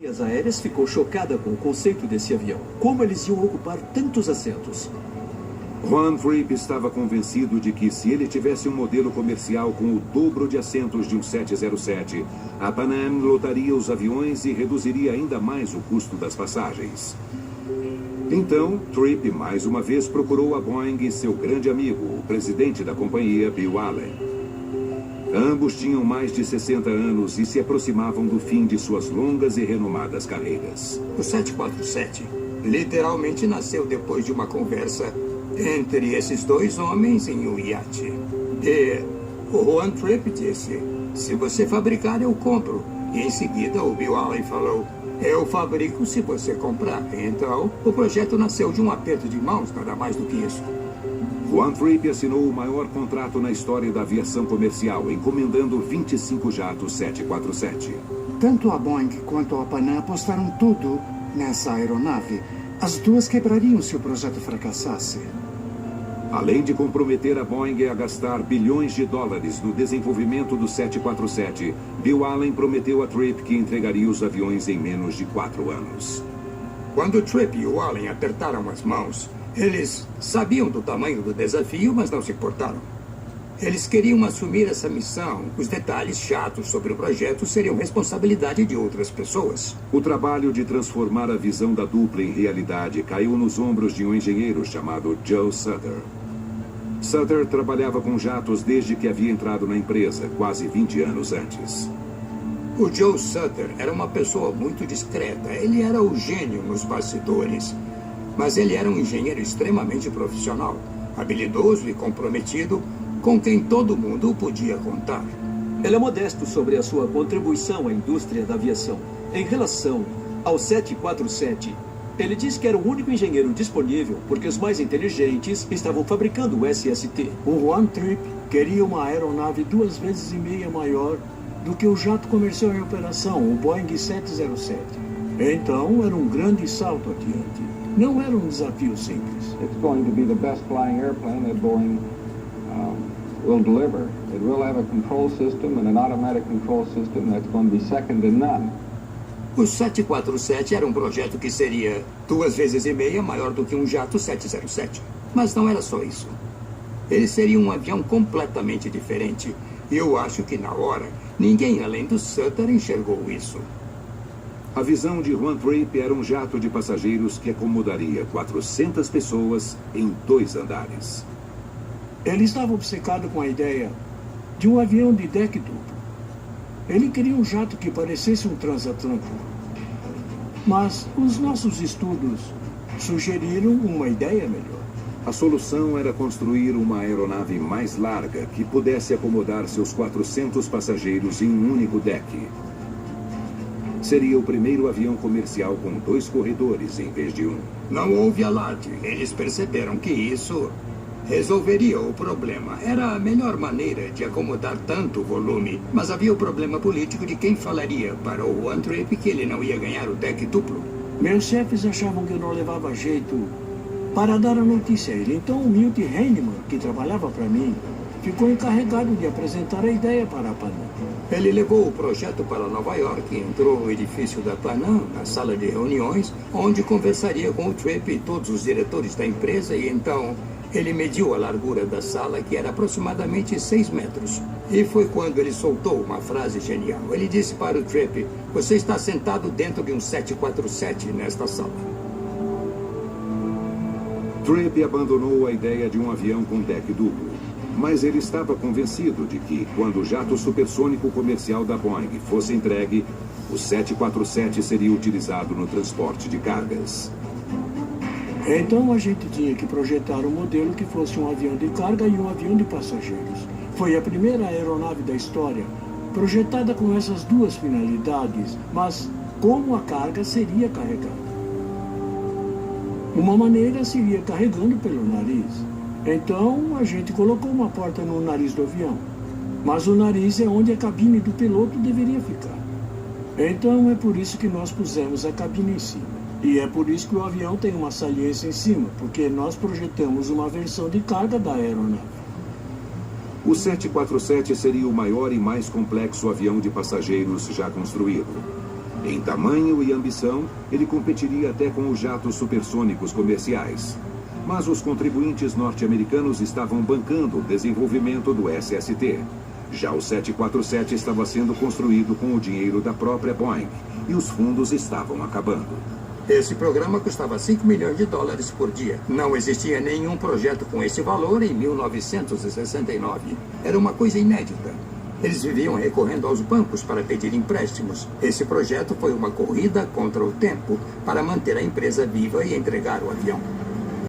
As aéreas ficou chocada com o conceito desse avião. Como eles iam ocupar tantos assentos? Juan Trippe estava convencido de que se ele tivesse um modelo comercial com o dobro de assentos de um 707, a Pan Am lotaria os aviões e reduziria ainda mais o custo das passagens. Então, Trippe mais uma vez procurou a Boeing e seu grande amigo, o presidente da companhia, Bill Allen. Ambos tinham mais de 60 anos e se aproximavam do fim de suas longas e renomadas carreiras. O 747 literalmente nasceu depois de uma conversa entre esses dois homens em um iate. E o Juan Trippe disse, se você fabricar, eu compro. E em seguida o Bill Allen falou, eu fabrico se você comprar. Então, o projeto nasceu de um aperto de mãos, nada mais do que isso. Juan Trippe assinou o maior contrato na história da aviação comercial, encomendando 25 jatos 747. Tanto a Boeing quanto a Pan Am apostaram tudo nessa aeronave. As duas quebrariam se o projeto fracassasse. Além de comprometer a Boeing a gastar bilhões de dólares no desenvolvimento do 747, Bill Allen prometeu a Trippe que entregaria os aviões em menos de 4 anos. Quando Trippe e o Allen apertaram as mãos, eles sabiam do tamanho do desafio, mas não se importaram. Eles queriam assumir essa missão. Os detalhes chatos sobre o projeto seriam responsabilidade de outras pessoas. O trabalho de transformar a visão da dupla em realidade caiu nos ombros de um engenheiro chamado Joe Sutter. Sutter trabalhava com jatos desde que havia entrado na empresa, quase 20 anos antes. O Joe Sutter era uma pessoa muito discreta. Ele era o gênio nos bastidores. Mas ele era um engenheiro extremamente profissional, habilidoso e comprometido, com quem todo mundo podia contar. Ele é modesto sobre a sua contribuição à indústria da aviação. Em relação ao 747, ele diz que era o único engenheiro disponível porque os mais inteligentes estavam fabricando o SST. O Juan Trippe queria uma aeronave 2,5 vezes maior do que o jato comercial em operação, o Boeing 707. Então, era um grande salto adiante. Não era um desafio simples. It's going to be the best flying airplane that Boeing will deliver. It will have a control system and an automatic control system that's going to be second to none. O 747 era um projeto que seria 2,5 vezes maior do que um jato 707. Mas não era só isso. Ele seria um avião completamente diferente. E eu acho que na hora, ninguém além do Sutter enxergou isso. A visão de Juan Trippe era um jato de passageiros que acomodaria 400 pessoas em 2 andares. Ele estava obcecado com a ideia de um avião de deck duplo. Ele queria um jato que parecesse um transatlântico. Mas os nossos estudos sugeriram uma ideia melhor. A solução era construir uma aeronave mais larga que pudesse acomodar seus 400 passageiros em um único deck. Seria o primeiro avião comercial com 2 corredores em vez de 1. Não houve alarde. Eles perceberam que isso resolveria o problema. Era a melhor maneira de acomodar tanto volume. Mas havia o problema político de quem falaria para o Juan Trippe que ele não ia ganhar o deck duplo. Meus chefes achavam que eu não levava jeito para dar a notícia a ele. Então o Milt Heinemann, que trabalhava para mim, ficou encarregado de apresentar a ideia para a Pan Am. Ele levou o projeto para Nova York, entrou no edifício da Pan Am, na sala de reuniões, onde conversaria com o Trippe e todos os diretores da empresa, e então ele mediu a largura da sala, que era aproximadamente 6 metros. E foi quando ele soltou uma frase genial. Ele disse para o Trippe, você está sentado dentro de um 747 nesta sala. Trippe abandonou a ideia de um avião com deck duplo. Mas ele estava convencido de que, quando o jato supersônico comercial da Boeing fosse entregue, o 747 seria utilizado no transporte de cargas. Então a gente tinha que projetar um modelo que fosse um avião de carga e um avião de passageiros. Foi a primeira aeronave da história projetada com essas duas finalidades, mas como a carga seria carregada. Uma maneira seria carregando pelo nariz. Então, a gente colocou uma porta no nariz do avião. Mas o nariz é onde a cabine do piloto deveria ficar. Então, é por isso que nós pusemos a cabine em cima. E é por isso que o avião tem uma saliência em cima, porque nós projetamos uma versão de carga da aeronave. O 747 seria o maior e mais complexo avião de passageiros já construído. Em tamanho e ambição, ele competiria até com os jatos supersônicos comerciais. Mas os contribuintes norte-americanos estavam bancando o desenvolvimento do SST. Já o 747 estava sendo construído com o dinheiro da própria Boeing, e os fundos estavam acabando. Esse programa custava 5 milhões de dólares por dia. Não existia nenhum projeto com esse valor em 1969. Era uma coisa inédita. Eles viviam recorrendo aos bancos para pedir empréstimos. Esse projeto foi uma corrida contra o tempo para manter a empresa viva e entregar o avião.